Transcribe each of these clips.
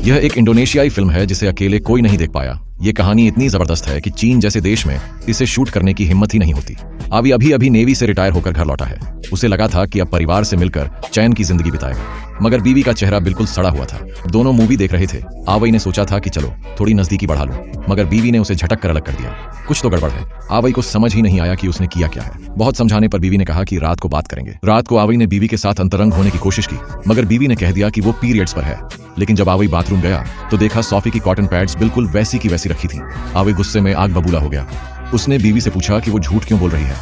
यह एक इंडोनेशियाई फिल्म है जिसे अकेले कोई नहीं देख पाया। ये कहानी इतनी जबरदस्त है कि चीन जैसे देश में इसे शूट करने की हिम्मत ही नहीं होती। आवी अभी नेवी से रिटायर होकर घर लौटा है। उसे लगा था कि अब परिवार से मिलकर चैन की जिंदगी बिताएगा, मगर बीवी का चेहरा बिल्कुल सड़ा हुआ था। दोनों मूवी देख रहे थे। आवई ने सोचा था कि चलो थोड़ी नजदीकी बढ़ा लूं, मगर बीवी ने उसे झटक कर अलग कर दिया। कुछ तो गड़बड़ है। आवई को समझ ही नहीं आया कि उसने किया क्या है। बहुत समझाने पर बीवी ने कहा कि रात को बात करेंगे। रात को आवई ने बीवी के साथ अंतरंग होने की कोशिश की, मगर बीवी ने कह दिया कि वो पीरियड्स पर है। लेकिन जब आवई बाथरूम गया तो देखा सोफी की कॉटन पैड्स बिल्कुल वैसी की वैसी रखी थी। आवई गुस्से में आग बबूला हो गया। उसने बीवी से पूछा कि वो झूठ क्यों बोल रही है।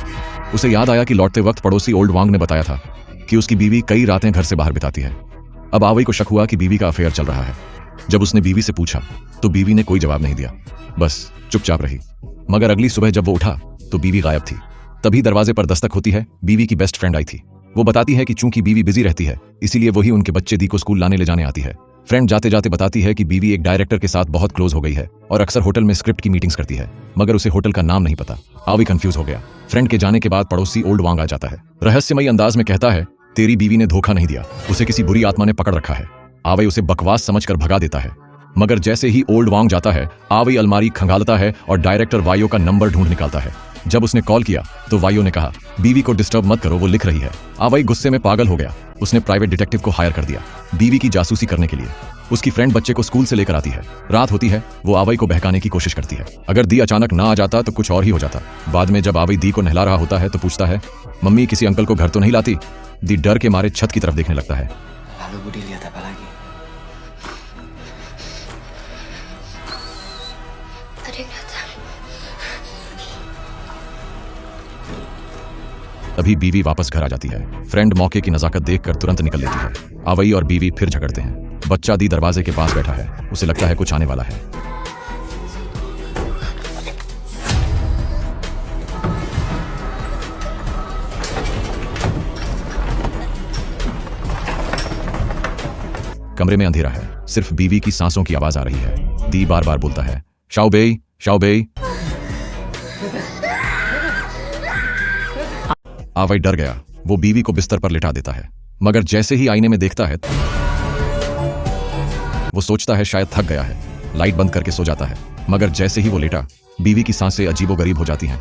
उसे याद आया कि लौटते वक्त पड़ोसी ओल्ड वांग ने बताया था कि उसकी बीवी कई रातें घर से बाहर बिताती है। अब आवई को शक हुआ कि बीवी का अफेयर चल रहा है। जब उसने बीवी से पूछा तो बीवी ने कोई जवाब नहीं दिया, बस चुपचाप रही। मगर अगली सुबह जब वो उठा तो बीवी गायब थी। तभी दरवाजे पर दस्तक होती है। बीवी की बेस्ट फ्रेंड आई थी। वो बताती है कि चूंकि बीवी बिजी रहती है इसीलिए वही उनके बच्चे दी को स्कूल लाने ले जाने आती है। फ्रेंड जाते जाते बताती है कि बीवी एक डायरेक्टर के साथ बहुत क्लोज हो गई है और अक्सर होटल में स्क्रिप्ट की मीटिंग्स करती है, मगर उसे होटल का नाम नहीं पता। आवई कंफ्यूज हो गया। फ्रेंड के जाने के बाद पड़ोसी ओल्ड वांग आ जाता है। रहस्यमयी अंदाज में कहता है, तेरी बीवी ने धोखा नहीं दिया, उसे किसी बुरी आत्मा ने पकड़ रखा है। आवई उसे बकवास समझकर भगा देता है, मगर जैसे ही ओल्ड वांग जाता है आवई अलमारी खंगालता है और डायरेक्टर वायो का नंबर ढूंढ निकालता है। जब उसने कॉल किया तो वायो ने कहा, बीवी को डिस्टर्ब मत करो, वो लिख रही है। आवई गुस्से में पागल हो गया। उसने प्राइवेट डिटेक्टिव को हायर कर दिया बीवी की जासूसी करने के लिए। उसकी फ्रेंड बच्चे को स्कूल से लेकर आती है। रात होती है। वो आवई को बहकाने की कोशिश करती है। अगर दी अचानक ना आ जाता तो कुछ और ही हो जाता। बाद में जब आवई दी को नहला रहा होता है तो पूछता है, मम्मी किसी अंकल को घर तो नहीं लाती? दी डर के मारे छत की तरफ देखने लगता है। तभी बीवी वापस घर आ जाती है। फ्रेंड मौके की नजाकत देखकर तुरंत निकल लेती है। आवई और बीवी फिर झगड़ते हैं। बच्चा दी दरवाजे के पास बैठा है। उसे लगता है कुछ आने वाला है। कमरे में अंधेरा है। सिर्फ बीवी की सांसों की आवाज आ रही है। दी बार बार बोलता है, शाओबेई शाओबेई। आवई डर गया। वो बीवी को बिस्तर पर लिटा देता है, मगर जैसे ही आईने में देखता है वो सोचता है शायद थक गया है। लाइट बंद करके सो जाता है, मगर जैसे ही वो लेटा बीवी की सांसें अजीबोगरीब हो जाती हैं।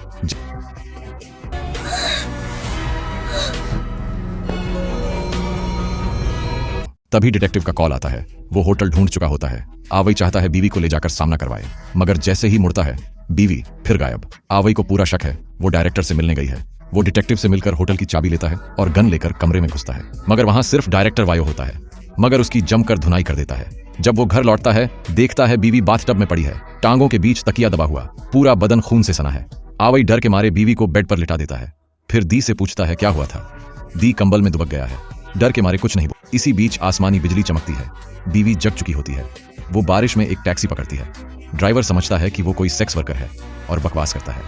तभी डिटेक्टिव का कॉल आता है। वो होटल ढूंढ चुका होता है। आवई चाहता है बीवी को ले जाकर सामना करवाए, मगर जैसे ही मुड़ता है बीवी फिर गायब। आवई को पूरा शक है वो डायरेक्टर से मिलने गई है। वो डिटेक्टिव से मिलकर होटल की चाबी लेता है और गन लेकर कमरे में घुसता है, मगर वहां सिर्फ डायरेक्टर वायो होता है, मगर उसकी जमकर धुनाई कर देता है। जब वो घर लौटता है देखता है बीवी बाथटब में पड़ी है, टांगों के बीच तकिया दबा हुआ, पूरा बदन खून से सना है। आवई डर के मारे बीवी को बेड पर लिटा देता है। फिर दी से पूछता है क्या हुआ था। दी कंबल में दुबक गया है। डर के मारे कुछ नहीं बोल। इसी बीच आसमानी बिजली चमकती है। बीवी जग चुकी होती है। वो बारिश में एक टैक्सी पकड़ती है। ड्राइवर समझता है कि वो कोई सेक्स वर्कर है और बकवास करता है।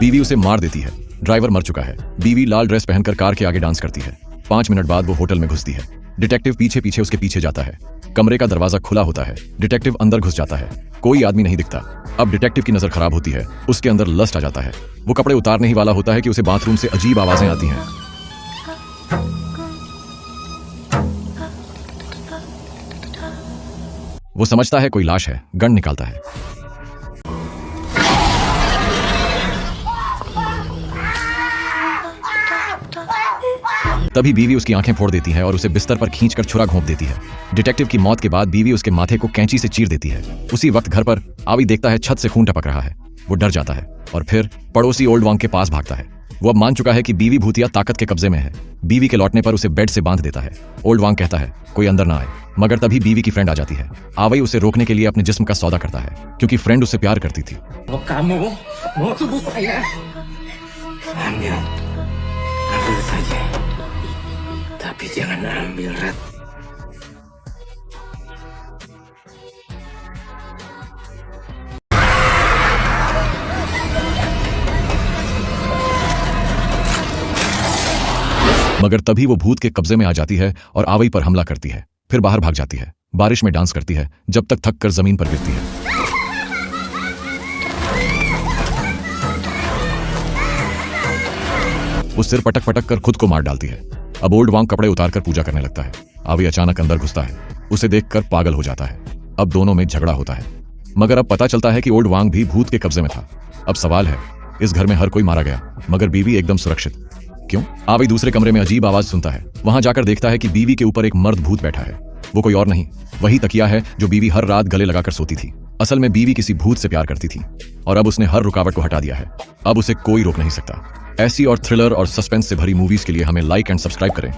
बीवी उसे मार देती है। ड्राइवर मर चुका है। बीवी लाल ड्रेस पहनकर कार के आगे डांस करती है। 5 मिनट बाद वो होटल में घुसती है। डिटेक्टिव पीछे पीछे उसके पीछे जाता है। कमरे का दरवाजा खुला होता है। डिटेक्टिव अंदर घुस जाता है। कोई आदमी नहीं दिखता। अब डिटेक्टिव की नजर खराब होती है। उसके अंदर लस्ट आ जाता है। वो कपड़े उतारने ही वाला होता है कि उसे बाथरूम से अजीब आवाजें आती हैं। वो समझता है कोई लाश है। गन निकालता है। तभी बीवी उसकी आंखें फोड़ देती है और उसे बिस्तर पर खींचकर छुरा घोंप देती है। डिटेक्टिव की मौत के बाद बीवी उसके माथे को कैंची से चीर देती है। उसी वक्त घर पर आवई देखता है छत से खून टपक रहा है। वो डर जाता है और फिर पड़ोसी ओल्ड वांग के पास भागता है। वो अब मान चुका है कि बीवी भूतिया ताकत के कब्जे में है। बीवी के लौटने पर उसे बेड से बांध देता है। ओल्ड वांग कहता है कोई अंदर ना आए, मगर तभी बीवी की फ्रेंड आ जाती है। आवई उसे रोकने के लिए अपने जिस्म का सौदा करता है, क्योंकि फ्रेंड उससे प्यार करती थी। Tapi jangan ambil Rat. मगर तभी वो भूत के कब्जे में आ जाती है और आवई पर हमला करती है। फिर बाहर भाग जाती है। बारिश में डांस करती है जब तक थक कर जमीन पर गिरती है। वो सिर पटक पटक कर खुद को मार डालती है। अब ओल्ड वांग कपड़े उतारकर पूजा करने लगता है। आवी अचानक अंदर घुसता है, उसे देखकर पागल हो जाता है। अब दोनों में झगड़ा होता है, मगर अब पता चलता है कि ओल्ड वांग भी भूत के कब्जे में था। अब सवाल है, इस घर में हर कोई मारा गया मगर बीवी एकदम सुरक्षित क्यों? आवी दूसरे कमरे में अजीब आवाज सुनता है। वहां जाकर देखता है कि बीवी के ऊपर एक मर्द भूत बैठा है। वो कोई और नहीं, वही तकिया है जो बीवी हर रात गले लगाकर सोती थी। असल में बीवी किसी भूत से प्यार करती थी और अब उसने हर रुकावट को हटा दिया है। अब उसे कोई रोक नहीं सकता। ऐसी और थ्रिलर और सस्पेंस से भरी मूवीज के लिए हमें लाइक एंड सब्सक्राइब करें।